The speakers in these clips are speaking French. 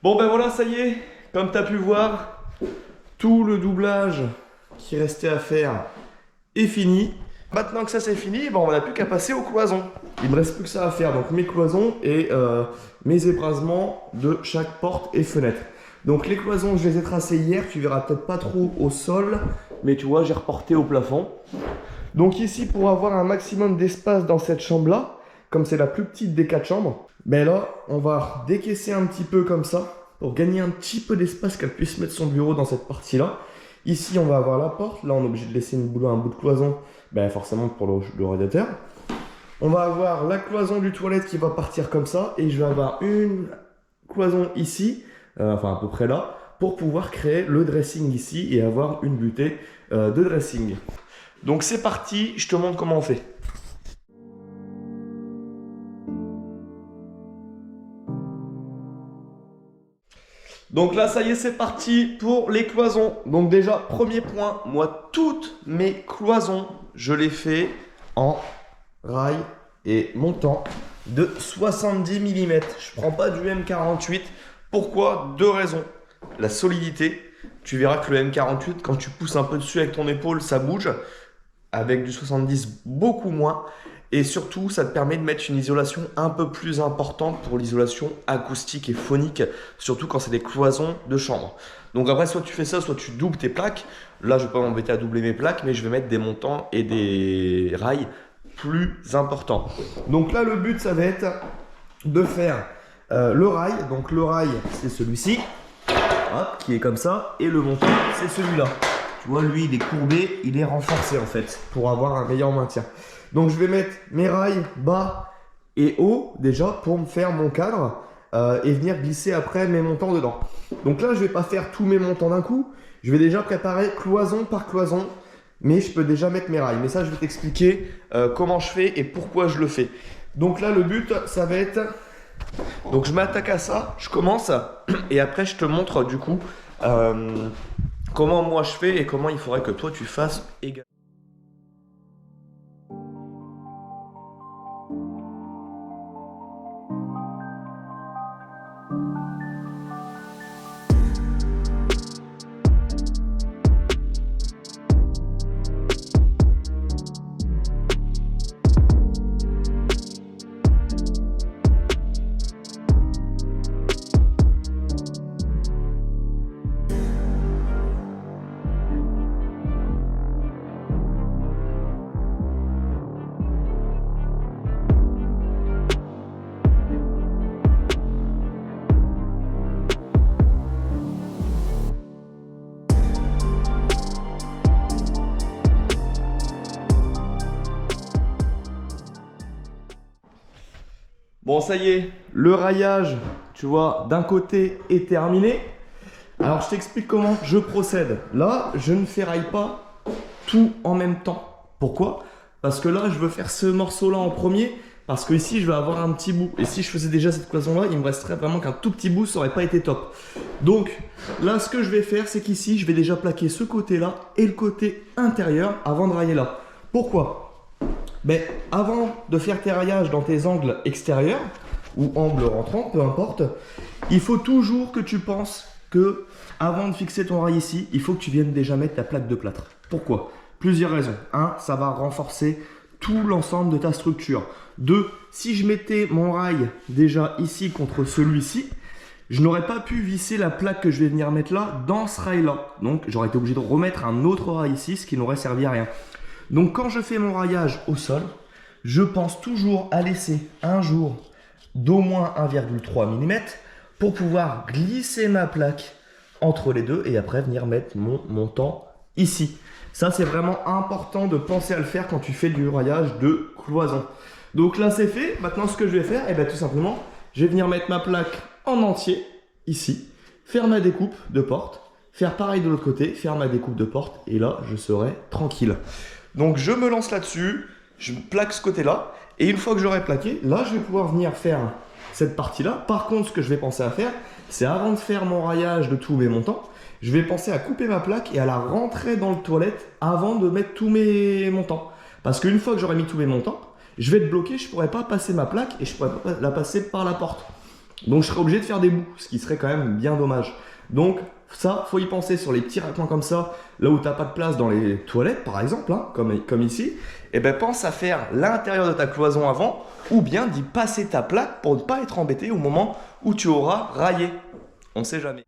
Bon ben voilà, ça y est, comme tu as pu voir, tout le doublage qui restait à faire est fini. Maintenant que ça c'est fini, ben on n'a plus qu'à passer aux cloisons. Il me reste plus que ça à faire, donc mes cloisons et mes ébrasements de chaque porte et fenêtre. Donc les cloisons, je les ai tracées hier, tu verras peut-être pas trop au sol, mais tu vois, j'ai reporté au plafond. Donc ici, pour avoir un maximum d'espace dans cette chambre-là, comme c'est la plus petite des 4 chambres, ben là, on va décaisser un petit peu comme ça, pour gagner un petit peu d'espace qu'elle puisse mettre son bureau dans cette partie-là. Ici, on va avoir la porte. Là, on est obligé de laisser un bout de cloison, ben forcément pour le radiateur. On va avoir la cloison du toilette qui va partir comme ça, et je vais avoir une cloison ici, enfin à peu près là, pour pouvoir créer le dressing ici et avoir une butée de dressing. Donc c'est parti, je te montre comment on fait. Donc là, ça y est, c'est parti pour les cloisons. Donc déjà, premier point, moi, toutes mes cloisons, je les fais en rail et montant de 70 mm. Je prends pas du M48. Pourquoi? Deux raisons. La solidité. Tu verras que le M48, quand tu pousses un peu dessus avec ton épaule, ça bouge. Avec du 70, beaucoup moins. Et surtout, ça te permet de mettre une isolation un peu plus importante pour l'isolation acoustique et phonique, surtout quand c'est des cloisons de chambre. Donc après, soit tu fais ça, soit tu doubles tes plaques. Là, je ne vais pas m'embêter à doubler mes plaques, mais je vais mettre des montants et des rails plus importants. Donc là, le but, ça va être de faire le rail. Donc le rail, c'est celui-ci, qui est comme ça, et le montant, c'est celui-là. Tu vois, lui, il est courbé, il est renforcé en fait, pour avoir un meilleur maintien. Donc je vais mettre mes rails bas et haut déjà pour me faire mon cadre et venir glisser après mes montants dedans. Donc là, je vais pas faire tous mes montants d'un coup. Je vais déjà préparer cloison par cloison, mais je peux déjà mettre mes rails. Mais ça, je vais t'expliquer comment je fais et pourquoi je le fais. Donc là, le but, ça va être... Donc je m'attaque à ça, je commence et après je te montre du coup comment moi je fais et comment il faudrait que toi tu fasses également. Bon, ça y est, le raillage, tu vois, d'un côté est terminé. Alors, je t'explique comment je procède. Là, je ne ferraille pas tout en même temps. Pourquoi? Parce que là, je veux faire ce morceau-là en premier, parce que ici, je vais avoir un petit bout. Et si je faisais déjà cette cloison-là, il me resterait vraiment qu'un tout petit bout, ça n'aurait pas été top. Donc, là, ce que je vais faire, c'est qu'ici, je vais déjà plaquer ce côté-là et le côté intérieur avant de railler là. Pourquoi? Ben, avant de faire tes raillages dans tes angles extérieurs ou angles rentrants, peu importe, il faut toujours que tu penses que avant de fixer ton rail ici, il faut que tu viennes déjà mettre ta plaque de plâtre. Pourquoi? Plusieurs raisons. 1, ça va renforcer tout l'ensemble de ta structure. 2, si je mettais mon rail déjà ici contre celui-ci, je n'aurais pas pu visser la plaque que je vais venir mettre là dans ce rail-là. Donc j'aurais été obligé de remettre un autre rail ici, ce qui n'aurait servi à rien. Donc quand je fais mon raillage au sol, je pense toujours à laisser un jour d'au moins 1,3 mm pour pouvoir glisser ma plaque entre les deux et après venir mettre mon montant ici. Ça, c'est vraiment important de penser à le faire quand tu fais du raillage de cloison. Donc là, c'est fait. Maintenant, ce que je vais faire, eh bien, tout simplement, je vais venir mettre ma plaque en entier ici, faire ma découpe de porte, faire pareil de l'autre côté, faire ma découpe de porte et là, je serai tranquille. Donc je me lance là-dessus, je plaque ce côté-là, et une fois que j'aurai plaqué, là je vais pouvoir venir faire cette partie-là. Par contre, ce que je vais penser à faire, c'est avant de faire mon raillage de tous mes montants, je vais penser à couper ma plaque et à la rentrer dans le toilette avant de mettre tous mes montants. Parce qu'une fois que j'aurai mis tous mes montants, je vais être bloqué, je ne pourrai pas passer ma plaque et je ne pourrai pas la passer par la porte. Donc je serais obligé de faire des bouts, ce qui serait quand même bien dommage. Donc ça, faut y penser sur les petits raclements comme ça, là où tu n'as pas de place dans les toilettes par exemple, hein, comme ici. Et ben pense à faire l'intérieur de ta cloison avant, ou bien d'y passer ta plaque pour ne pas être embêté au moment où tu auras raillé. On ne sait jamais.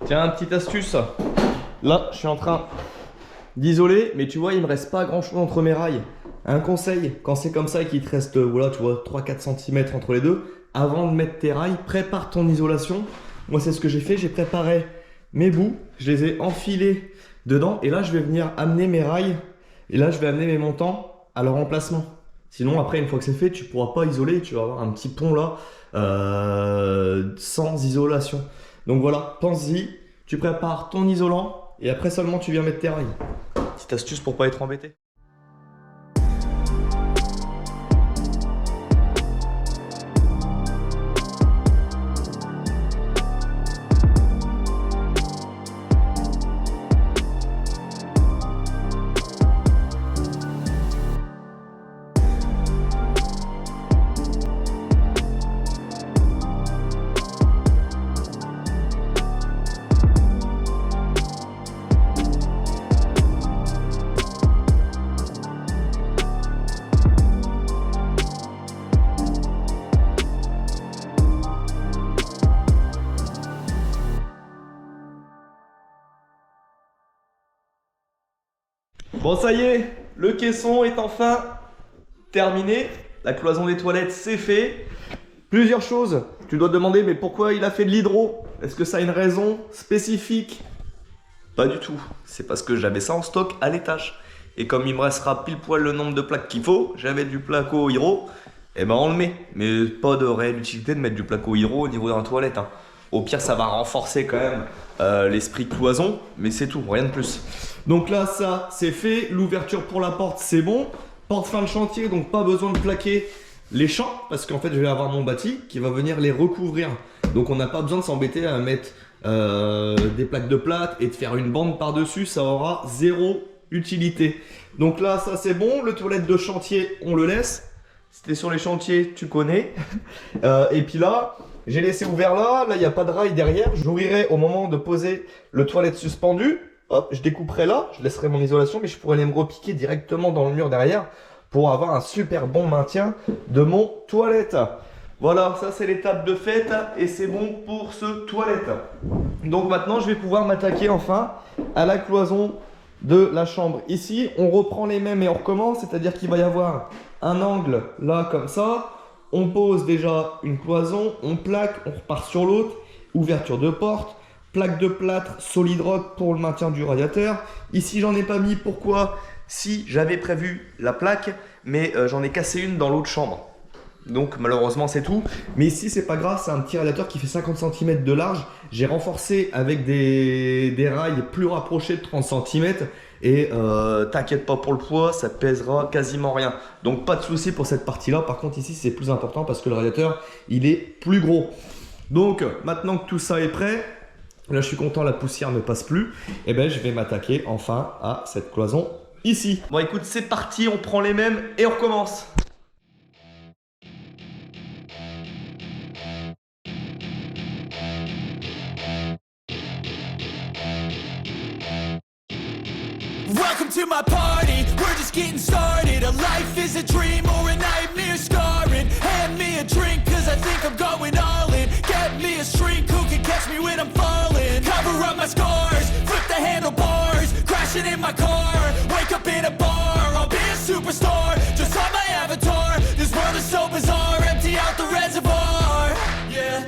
Tiens, petite astuce. Là, je suis en train d'isoler, mais tu vois, il me reste pas grand chose entre mes rails. Un conseil, quand c'est comme ça et qu'il te reste, voilà, tu vois, 3-4 cm entre les deux, avant de mettre tes rails, prépare ton isolation. Moi, c'est ce que j'ai fait, j'ai préparé mes bouts, je les ai enfilés dedans, et là, je vais venir amener mes rails, et là, je vais amener mes montants à leur emplacement. Sinon, après, une fois que c'est fait, tu pourras pas isoler, tu vas avoir un petit pont là, sans isolation. Donc voilà, pense-y, tu prépares ton isolant et après seulement tu viens mettre tes rails. Petite astuce pour pas être embêté. Bon, ça y est, le caisson est enfin terminé. La cloison des toilettes, c'est fait. Plusieurs choses. Tu dois te demander, mais pourquoi il a fait de l'hydro? Est-ce que ça a une raison spécifique? Pas du tout. C'est parce que j'avais ça en stock à l'étage. Et comme il me restera pile poil le nombre de plaques qu'il faut, j'avais du placo hydro, et ben on le met. Mais pas de réelle utilité de mettre du placo hydro au niveau d'un toilette, hein. Au pire, ça va renforcer quand même l'esprit cloison, mais c'est tout, rien de plus. Donc là, ça, c'est fait. L'ouverture pour la porte, c'est bon. Porte fin de chantier, donc pas besoin de plaquer les champs, parce qu'en fait, je vais avoir mon bâti qui va venir les recouvrir. Donc on n'a pas besoin de s'embêter à mettre des plaques de plâtre et de faire une bande par-dessus, ça aura zéro utilité. Donc là, ça c'est bon. Le toilette de chantier, on le laisse. Si t'es sur les chantiers, tu connais. Et puis là, j'ai laissé ouvert là. Là, il n'y a pas de rail derrière. J'ouvrirai au moment de poser le toilette suspendu. Hop, je découperai là. Je laisserai mon isolation, mais je pourrais aller me repiquer directement dans le mur derrière pour avoir un super bon maintien de mon toilette. Voilà, ça c'est l'étape de fait et c'est bon pour ce toilette. Donc maintenant, je vais pouvoir m'attaquer enfin à la cloison de la chambre. Ici, on reprend les mêmes et on recommence, c'est-à-dire qu'il va y avoir un angle là comme ça. On pose déjà une cloison, on plaque, on repart sur l'autre, ouverture de porte, plaque de plâtre solid rock pour le maintien du radiateur. Ici, j'en ai pas mis, pourquoi? Si j'avais prévu la plaque, mais j'en ai cassé une dans l'autre chambre. Donc malheureusement c'est tout. Mais ici c'est pas grave, c'est un petit radiateur qui fait 50 cm de large. J'ai renforcé avec des rails plus rapprochés de 30 cm. Et t'inquiète pas pour le poids, ça pèsera quasiment rien. Donc pas de souci pour cette partie là. Par contre ici c'est plus important parce que le radiateur il est plus gros. Donc maintenant que tout ça est prêt, Là, je suis content, la poussière ne passe plus. Et ben, je vais m'attaquer enfin à cette cloison ici. Bon, écoute, c'est parti, on prend les mêmes et on recommence. Welcome to my party, we're just getting started. A life is a dream or a nightmare scarring. Hand me a drink cause I think I'm going all in. Get me a shrink who can catch me when I'm falling. Cover up my scars, flip the handlebars. Crashing in my car, wake up in a bar. I'll be a superstar, just on my avatar. This world is so bizarre, empty out the reservoir. Yeah,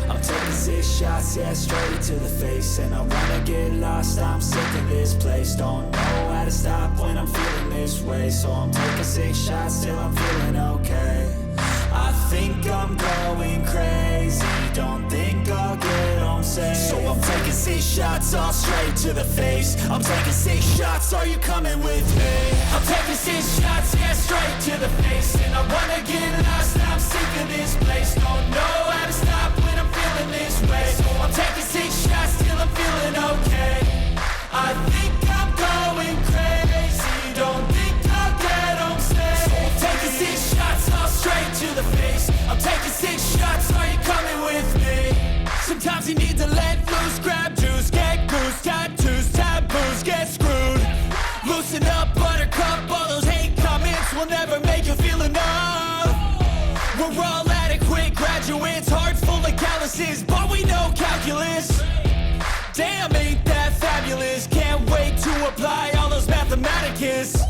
I'm taking 6 shots, yeah, straight to the face. And I wanna get lost, I'm sick of this place. Don't know how to stop when I'm feeling this way. So I'm taking 6 shots till I'm feeling okay. I think I'm going crazy, don't think I'll get home safe. So I'm taking 6 shots, all straight to the face. I'm taking 6 shots, are you coming with me? I'm taking 6 shots, yeah, straight to the face. And I wanna get lost, I'm sick of this place. Don't know how to stop when I'm feeling this way. So I'm taking 6 shots till I'm feeling okay. I think I'm going crazy, don't think I'll get home safe. So I'm taking 6 shots, all straight to the face. I'm taking 6 shots, are you coming with me? Sometimes you need to let loose, grab juice, get goose, tattoos, taboos, get screwed. Loosen up, buttercup, all those hate comments will never make you feel enough. We're all adequate graduates, heart full of calluses, but we know calculus. Damn, ain't that fabulous? Can't wait to apply all those mathematicus.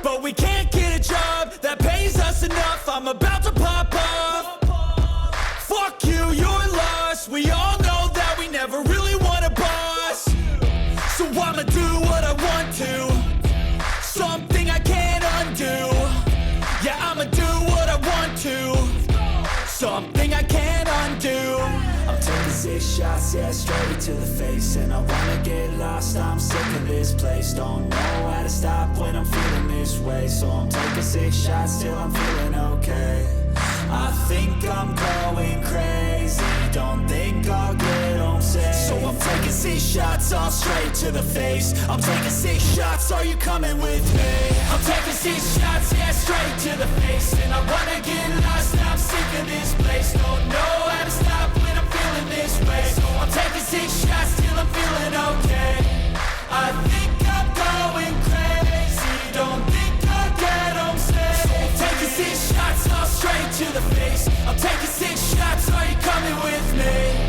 But we can't get a job that pays us enough. I'm about to pop off. Fuck you, you're lost. We all know that we never really want a boss. So I'ma do what I want to, something I can't undo. Yeah, I'ma do what I want to, something I can't undo. I'm taking 6 shots, yeah, straight to the face. And I wanna get lost, I'm sick of this place. Don't know how to stop when I'm feeling this way. So I'm taking 6 shots till I'm feeling okay. I think I'm going crazy, don't think I'll get home safe. So I'm taking 6 shots, all straight to the face. I'm taking 6 shots, are you coming with me? I'm taking 6 shots, yeah, straight to the face. And I wanna get lost, I'm sick of this place. Don't know how to stop when I'm feeling this way. So I'm taking 6 shots till I'm feeling okay. I think I'm going crazy, don't think I'll get home safe. So I'm taking 6 shots, all straight to the face. I'm taking 6 shots, are you coming with me?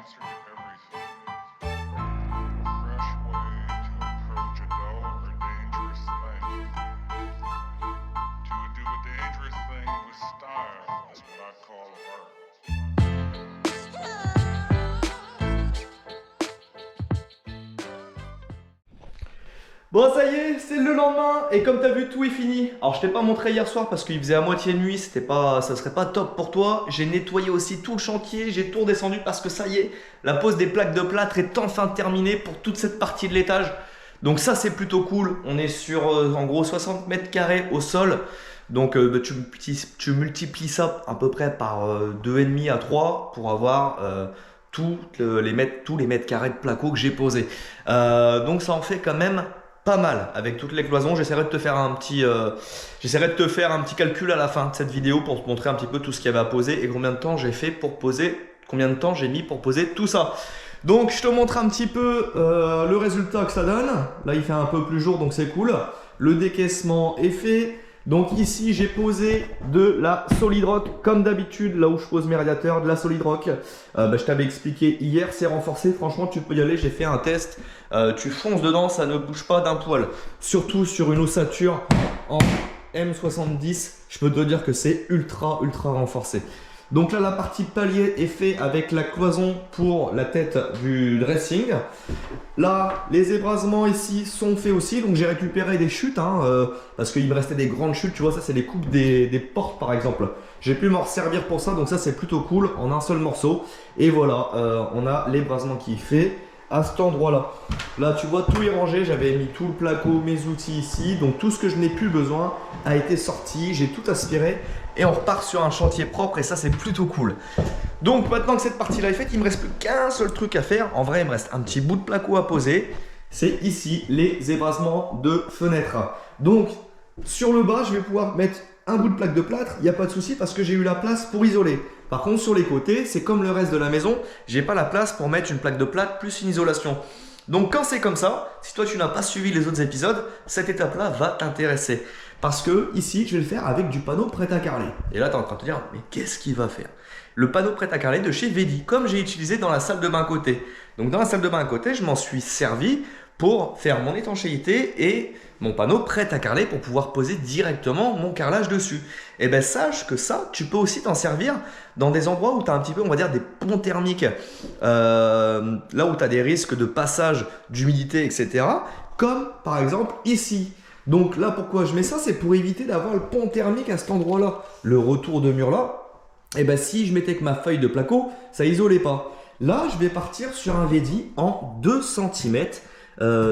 answer to everything. A fresh way to approach a dull or dangerous thing. To do a dangerous thing with style is what I call art. Bon ça y est, c'est le lendemain et comme t'as vu tout est fini. Alors je t'ai pas montré hier soir parce qu'il faisait à moitié nuit, ça serait pas top pour toi. J'ai nettoyé aussi tout le chantier, j'ai tout redescendu parce que ça y est, la pose des plaques de plâtre est enfin terminée pour toute cette partie de l'étage. Donc ça c'est plutôt cool, on est sur en gros 60 mètres carrés au sol. Donc tu multiplies ça à peu près par 2,5 à 3 pour avoir tous les mètres carrés de placo que j'ai posés. Donc ça en fait quand même pas mal avec toutes les cloisons. J'essaierai de te faire un petit calcul à la fin de cette vidéo pour te montrer un petit peu tout ce qu'il y avait à poser et combien de temps j'ai mis pour poser tout ça. Donc je te montre un petit peu le résultat que ça donne. Là il fait un peu plus jour donc c'est cool. Le décaissement est fait. Donc ici j'ai posé de la solid rock comme d'habitude, là où je pose mes radiateurs, de la solid rock. Je t'avais expliqué hier, c'est renforcé, franchement tu peux y aller, j'ai fait un test. Tu fonces dedans, ça ne bouge pas d'un poil. Surtout sur une ossature en M70, je peux te dire que c'est ultra renforcé. Donc là la partie palier est faite avec la cloison pour la tête du dressing. Là les ébrasements ici sont faits aussi, donc j'ai récupéré des chutes parce qu'il me restait des grandes chutes, tu vois, ça c'est les coupes des portes par exemple. J'ai pu m'en servir pour ça, donc ça c'est plutôt cool en un seul morceau. Et voilà, on a l'ébrasement qui est fait à cet endroit là. Là tu vois tout est rangé, j'avais mis tout le placo, mes outils ici, donc tout ce que je n'ai plus besoin a été sorti, j'ai tout aspiré. Et on repart sur un chantier propre et ça c'est plutôt cool. Donc maintenant que cette partie là est faite, il me reste plus qu'un seul truc à faire. En vrai il me reste un petit bout de placo à poser. C'est ici les ébrasements de fenêtres. Donc sur le bas je vais pouvoir mettre un bout de plaque de plâtre, il n'y a pas de souci parce que j'ai eu la place pour isoler. Par contre sur les côtés, c'est comme le reste de la maison, j'ai pas la place pour mettre une plaque de plâtre plus une isolation. Donc quand c'est comme ça, si toi tu n'as pas suivi les autres épisodes, cette étape là va t'intéresser. Parce que ici, je vais le faire avec du panneau prêt à carreler. Et là, tu es en train de te dire, mais qu'est-ce qu'il va faire? Le panneau prêt à carreler de chez Vedi, comme j'ai utilisé dans la salle de bain à côté. Donc dans la salle de bain à côté, je m'en suis servi pour faire mon étanchéité et mon panneau prêt à carreler pour pouvoir poser directement mon carrelage dessus. Et bien sache que ça, tu peux aussi t'en servir dans des endroits où tu as un petit peu, on va dire, des ponts thermiques. Là où tu as des risques de passage d'humidité, etc. Comme par exemple ici. Donc là, pourquoi je mets ça? C'est pour éviter d'avoir le pont thermique à cet endroit-là. Le retour de mur là, et ben si je mettais que ma feuille de placo, ça isolait pas. Là, je vais partir sur un Vedi en 2 cm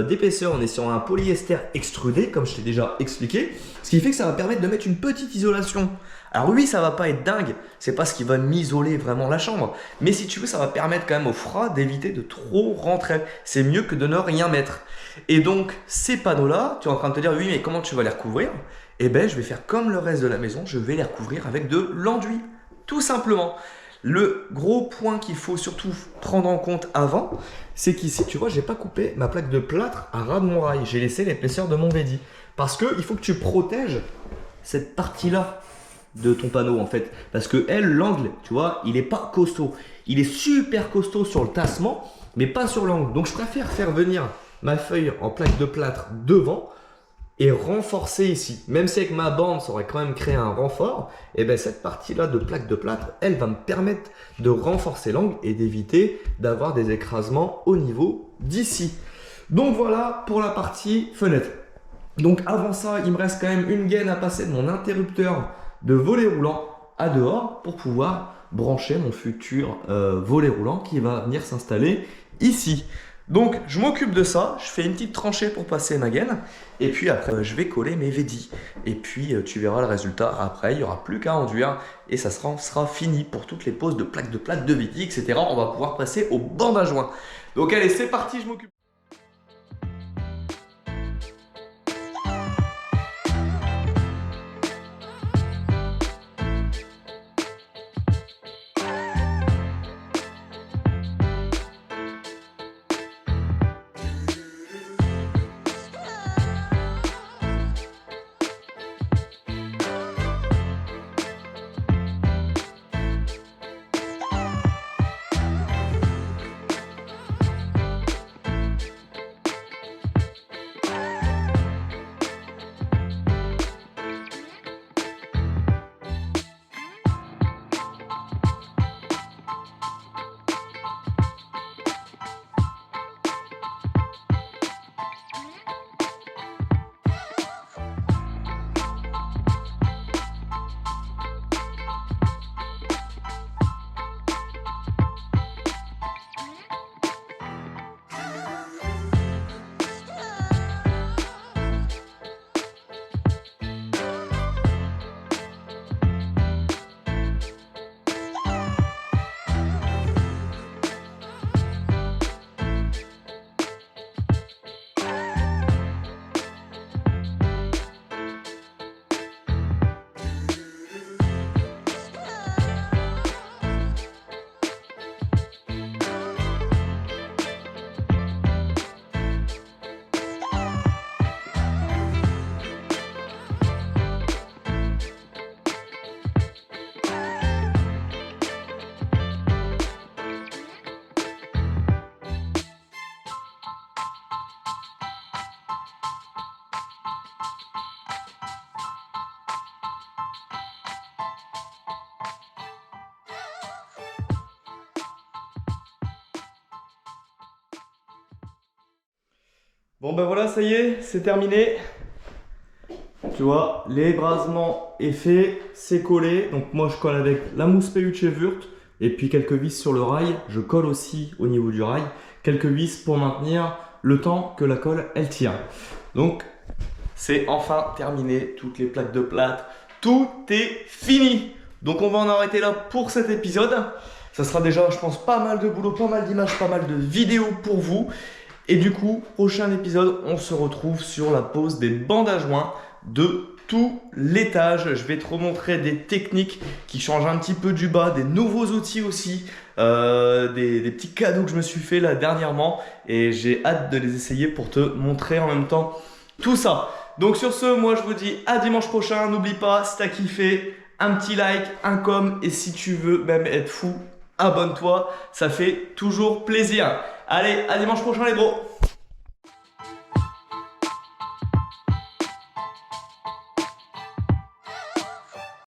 d'épaisseur. On est sur un polyester extrudé, comme je t'ai déjà expliqué. Ce qui fait que ça va permettre de mettre une petite isolation. Alors oui, ça va pas être dingue, c'est pas ce qui va m'isoler vraiment la chambre. Mais si tu veux, ça va permettre quand même au froid d'éviter de trop rentrer. C'est mieux que de ne rien mettre. Et donc, ces panneaux-là, tu es en train de te dire, oui, mais comment tu vas les recouvrir? Eh bien, je vais faire comme le reste de la maison, je vais les recouvrir avec de l'enduit, tout simplement. Le gros point qu'il faut surtout prendre en compte avant, c'est qu'ici, tu vois, j'ai pas coupé ma plaque de plâtre à ras de mon rail. J'ai laissé l'épaisseur de mon Vedi. Parce qu'il faut que tu protèges cette partie-là de ton panneau en fait. Parce que l'angle, tu vois, il est pas costaud. Il est super costaud sur le tassement, mais pas sur l'angle. Donc je préfère faire venir ma feuille en plaque de plâtre devant et renforcer ici. Même si avec ma bande, ça aurait quand même créé un renfort, et bien cette partie-là de plaque de plâtre, elle va me permettre de renforcer l'angle et d'éviter d'avoir des écrasements au niveau d'ici. Donc voilà pour la partie fenêtre. Donc avant ça, il me reste quand même une gaine à passer de mon interrupteur de volet roulant à dehors pour pouvoir brancher mon futur volet roulant qui va venir s'installer ici. Donc je m'occupe de ça, je fais une petite tranchée pour passer ma gaine et puis après je vais coller mes Vedi et puis tu verras le résultat. Après il n'y aura plus qu'à enduire et ça sera fini pour toutes les poses de plaques de plâtre, de Vedi, etc. On va pouvoir passer aux bandes à joint. Donc allez, c'est parti, je m'occupe. Bon ben voilà, ça y est, c'est terminé. Tu vois, l'ébrasement est fait, c'est collé. Donc moi je colle avec la mousse Peluche Wurt et puis quelques vis sur le rail. Je colle aussi au niveau du rail. Quelques vis pour maintenir le temps que la colle elle tient. Donc c'est enfin terminé, toutes les plaques de plâtre, tout est fini. Donc on va en arrêter là pour cet épisode. Ça sera déjà, je pense, pas mal de boulot, pas mal d'images, pas mal de vidéos pour vous. Et du coup, prochain épisode, on se retrouve sur la pose des bandes à joints de tout l'étage. Je vais te remontrer des techniques qui changent un petit peu du bas, des nouveaux outils aussi, des petits cadeaux que je me suis fait là dernièrement. Et j'ai hâte de les essayer pour te montrer en même temps tout ça. Donc sur ce, moi je vous dis à dimanche prochain. N'oublie pas, si t'as kiffé, un petit like, un com. Et si tu veux même être fou, abonne-toi, ça fait toujours plaisir. Allez, à dimanche prochain les bros.